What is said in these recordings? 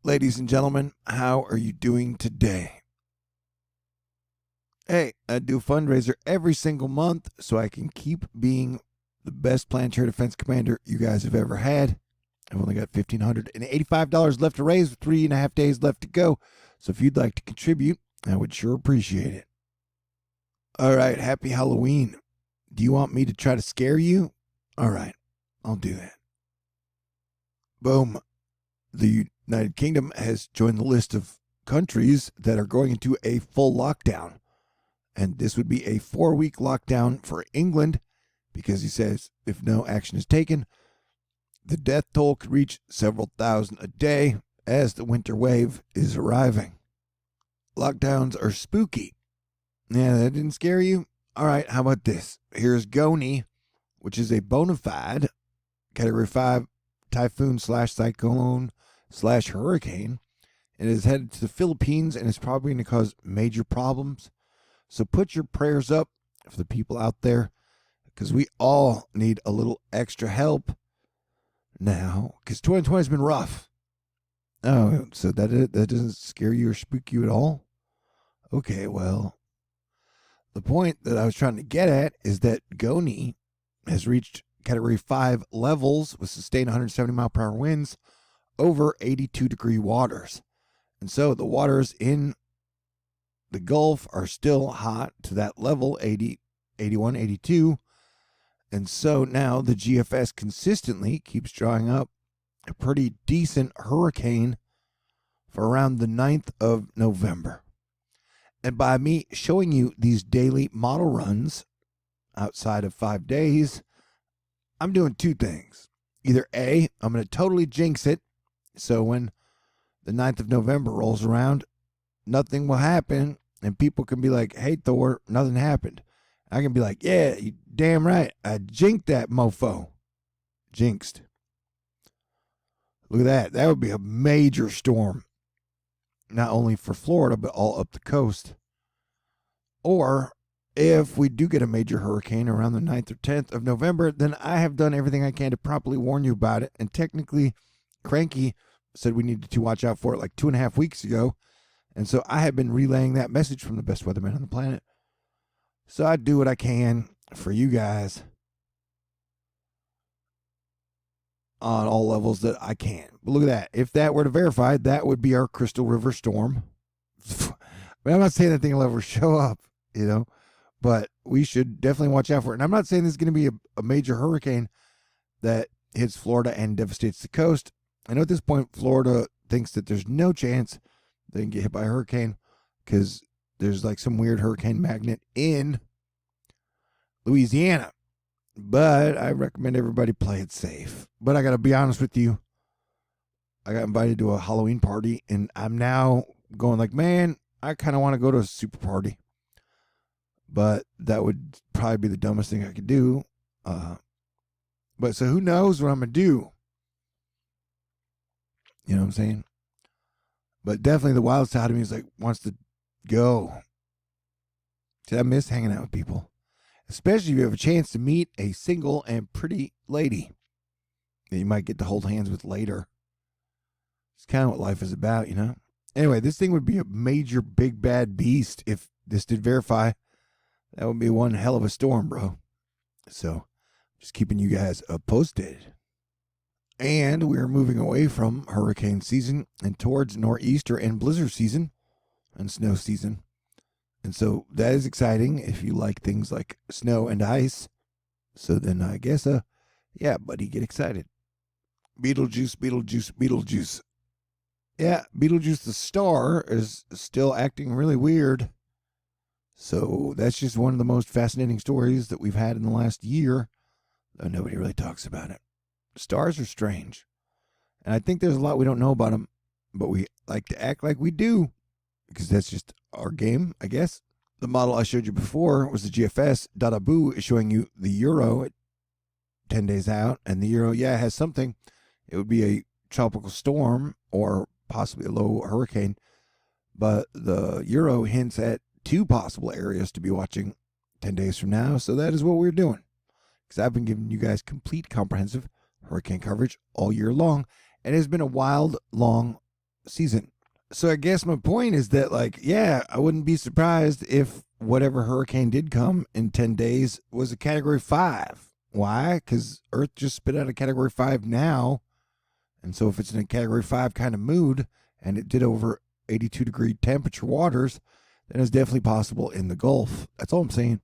Ladies and gentlemen, how are you doing today? Hey, I do a fundraiser every single month so I can keep being the best planetary defense commander you guys have ever had. I've only got $1,585 left to raise with 3.5 days left to go. So if you'd like to contribute, I would sure appreciate it. All right, happy Halloween. Do you want me to try to scare you? All right, I'll do that. Boom. The United Kingdom has joined the list of countries that are going into a full lockdown. And this would be a 4-week lockdown for England because he says if no action is taken, the death toll could reach several thousand a day as the winter wave is arriving. Lockdowns are spooky. Yeah, that didn't scare you? All right, how about this? Here's Goni, which is a bona fide Category 5 typhoon / cyclone / hurricane. It is headed to the Philippines and is probably going to cause major problems. So put your prayers up for the people out there because we all need a little extra help now because 2020 has been rough. Oh, so that doesn't scare you or spook you at all? Okay, well, the point that I was trying to get at is that Goni has reached Category 5 levels with sustained 170-mile-per-hour winds over 82-degree waters. And so the waters in the Gulf are still hot to that level, 80, 81, 82. And so now the GFS consistently keeps drawing up a pretty decent hurricane for around the 9th of November. And by me showing you these daily model runs outside of 5 days, I'm doing two things. Either A, I'm going to totally jinx it, so when the 9th of November rolls around, nothing will happen, and people can be like, hey, Thor, nothing happened. I can be like, yeah, you damn right, I jinked that mofo. Jinxed. Look at that. That would be a major storm, not only for Florida, but all up the coast. Or if we do get a major hurricane around the 9th or 10th of November, then I have done everything I can to properly warn you about it. And technically, Cranky said we needed to watch out for it like 2.5 weeks ago. And so I have been relaying that message from the best weatherman on the planet. So I do what I can for you guys on all levels that I can. But look at that. If that were to verify, that would be our Crystal River storm. But I'm not saying that thing will ever show up, but we should definitely watch out for it. And I'm not saying this is going to be a major hurricane that hits Florida and devastates the coast. I know at this point, Florida thinks that there's no chance they can get hit by a hurricane because there's like some weird hurricane magnet in Louisiana. But I recommend everybody play it safe. But I got to be honest with you. I got invited to a Halloween party, and I'm now going like, man, I kind of want to go to a super party. But that would probably be the dumbest thing I could do. But so who knows what I'm going to do? You know what I'm saying? But definitely the wild side of me is like, wants to go. See, I miss hanging out with people. Especially if you have a chance to meet a single and pretty lady that you might get to hold hands with later. It's kind of what life is about, Anyway, this thing would be a major big bad beast if this did verify. That would be one hell of a storm, bro. So, just keeping you guys posted. And we're moving away from hurricane season and towards nor'easter and blizzard season and snow season. And so that is exciting if you like things like snow and ice. So then I guess, yeah, buddy, get excited. Betelgeuse, Betelgeuse, Betelgeuse. Yeah, Betelgeuse the star is still acting really weird. So that's just one of the most fascinating stories that we've had in the last year, though nobody really talks about it. Stars are strange. And I think there's a lot we don't know about them, but we like to act like we do because that's just our game, I guess. The model I showed you before was the GFS. Dadabu is showing you the Euro at 10 days out. And the Euro, yeah, has something. It would be a tropical storm or possibly a low hurricane. But the Euro hints at 2 possible areas to be watching 10 days from now. So that is what we're doing. Because I've been giving you guys complete, comprehensive hurricane coverage all year long. And it's been a wild, long season. So I guess my point is that, like, yeah, I wouldn't be surprised if whatever hurricane did come in 10 days was a Category 5. Why? Because Earth just spit out a Category 5 now. And so if it's in a Category 5 kind of mood and it did over 82-degree temperature waters, then it's definitely possible in the Gulf. That's all I'm saying.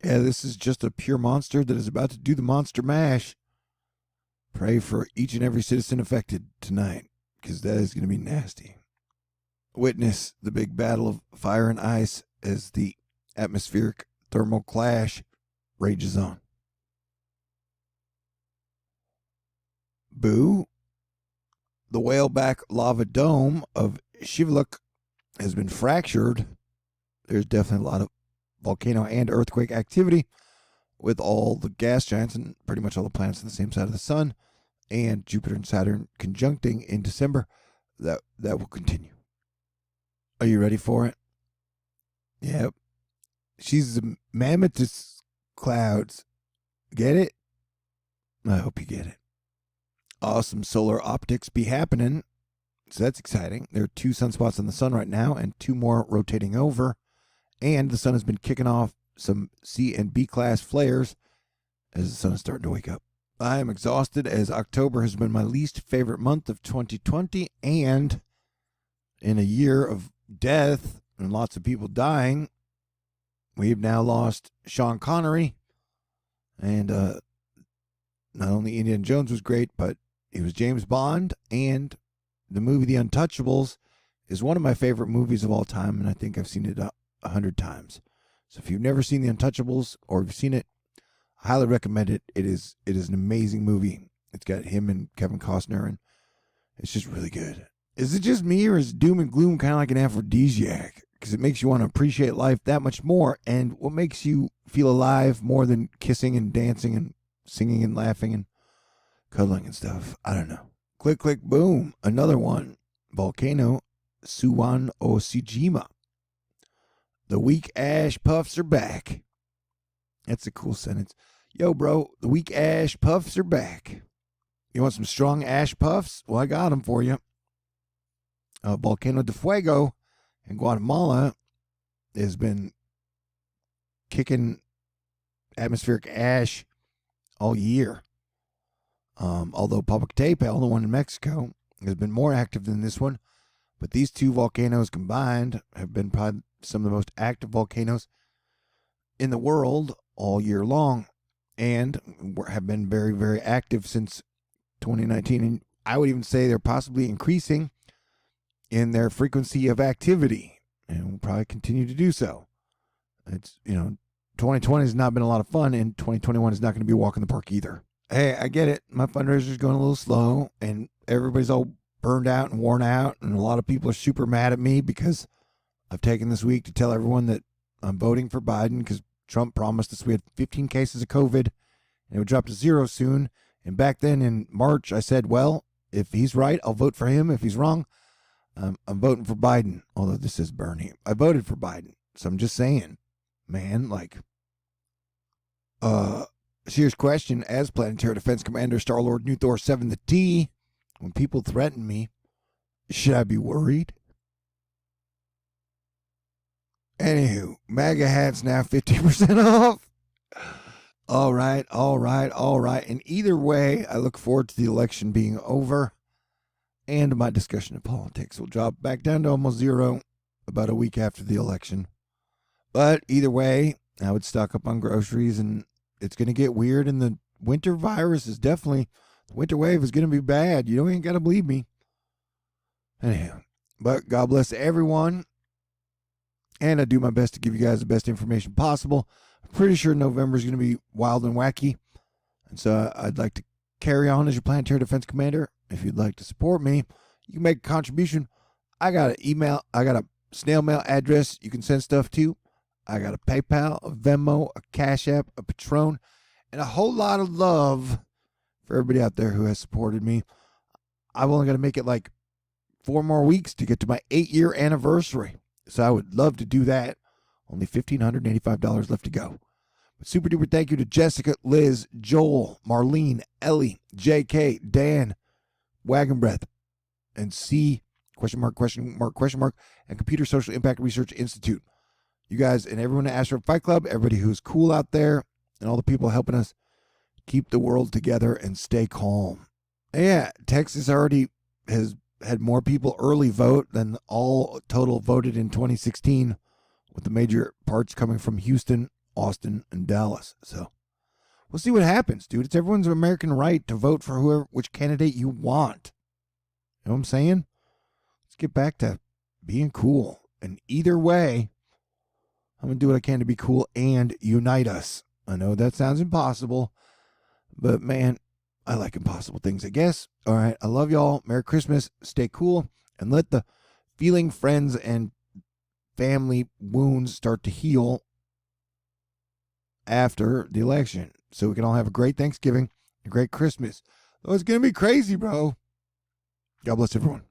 Yeah, this is just a pure monster that is about to do the monster mash. Pray for each and every citizen affected tonight, because that is going to be nasty. Witness the big battle of fire and ice as the atmospheric thermal clash rages on. Boo. The whaleback lava dome of Shivluk has been fractured. There's definitely a lot of volcano and earthquake activity with all the gas giants and pretty much all the planets on the same side of the sun, and Jupiter and Saturn conjuncting in December. That will continue. Are you ready for it? Yep. She's the mammothous clouds. Get it? I hope you get it. Awesome solar optics be happening. So that's exciting. There are 2 sunspots on the sun right now and 2 more rotating over. And the sun has been kicking off some C and B class flares as the sun is starting to wake up. I am exhausted as October has been my least favorite month of 2020. And in a year of death and lots of people dying, we've now lost Sean Connery. And not only Indiana Jones was great, but he was James Bond. And the movie The Untouchables is one of my favorite movies of all time. And I think I've seen it 100 times. So if you've never seen The Untouchables, or if you've seen it, I highly recommend it. It is an amazing movie. It's got him and Kevin Costner, and it's just really good. Is it just me, or is doom and gloom kind of like an aphrodisiac? Because it makes you want to appreciate life that much more. And what makes you feel alive more than kissing and dancing and singing and laughing and cuddling and stuff? I don't know. Click, click, boom. Another one. Volcano Suwan Osijima. The weak ash puffs are back. That's a cool sentence. Yo, bro, the weak ash puffs are back. You want some strong ash puffs? Well, I got them for you. Volcano de Fuego in Guatemala has been kicking atmospheric ash all year. Although Popocatépetl, the one in Mexico, has been more active than this one. But these 2 volcanoes combined have been probably some of the most active volcanoes in the world all year long, and have been very, very active since 2019. And I would even say they're possibly increasing in their frequency of activity, and will probably continue to do so. It's, 2020 has not been a lot of fun, and 2021 is not going to be a walk in the park either. Hey, I get it. My fundraiser is going a little slow, and everybody's all burned out and worn out, and a lot of people are super mad at me because I've taken this week to tell everyone that I'm voting for Biden because Trump promised us we had 15 cases of COVID and it would drop to 0 soon. And back then in March, I said, well, if he's right, I'll vote for him. If he's wrong, I'm voting for Biden. Although this is Bernie. I voted for Biden. So I'm just saying, man, like, serious question. As Planetary Defense Commander Star-Lord New Thor 7 the T, when people threaten me, should I be worried? Anywho, MAGA hats now 50% off. All right. And either way, I look forward to the election being over, and my discussion of politics will drop back down to almost 0 about a week after the election. But either way, I would stock up on groceries, and it's going to get weird, and the winter virus is definitely, the winter wave is going to be bad. You ain't got to believe me. Anyhow, but God bless everyone. And I do my best to give you guys the best information possible. I'm pretty sure November is going to be wild and wacky. And so I'd like to carry on as your Planetary Defense Commander. If you'd like to support me, you can make a contribution. I got an email. I got a snail mail address you can send stuff to. I got a PayPal, a Venmo, a CashApp, a Patron, and a whole lot of love for everybody out there who has supported me. I've only got to make it like 4 more weeks to get to my 8-year anniversary. So I would love to do that. Only $1,585 left to go. But super duper thank you to Jessica, Liz, Joel, Marlene, Ellie, JK, Dan, Wagon Breath, and C. question mark, and Computer Social Impact Research Institute. You guys and everyone at Astro Fight Club, everybody who's cool out there, and all the people helping us keep the world together and stay calm. Yeah, Texas already has had more people early vote than all total voted in 2016, with the major parts coming from Houston, Austin, and Dallas. So we'll see what happens, dude. It's everyone's American right to vote for which candidate you want. You know what I'm saying? Let's get back to being cool. And either way, I'm going to do what I can to be cool and unite us. I know that sounds impossible, but man, I like impossible things, I guess. All right, I love y'all. Merry Christmas. Stay cool. And let the feeling, friends, and family wounds start to heal after the election, so we can all have a great Thanksgiving, a great Christmas. Oh, it's going to be crazy, bro. God bless everyone.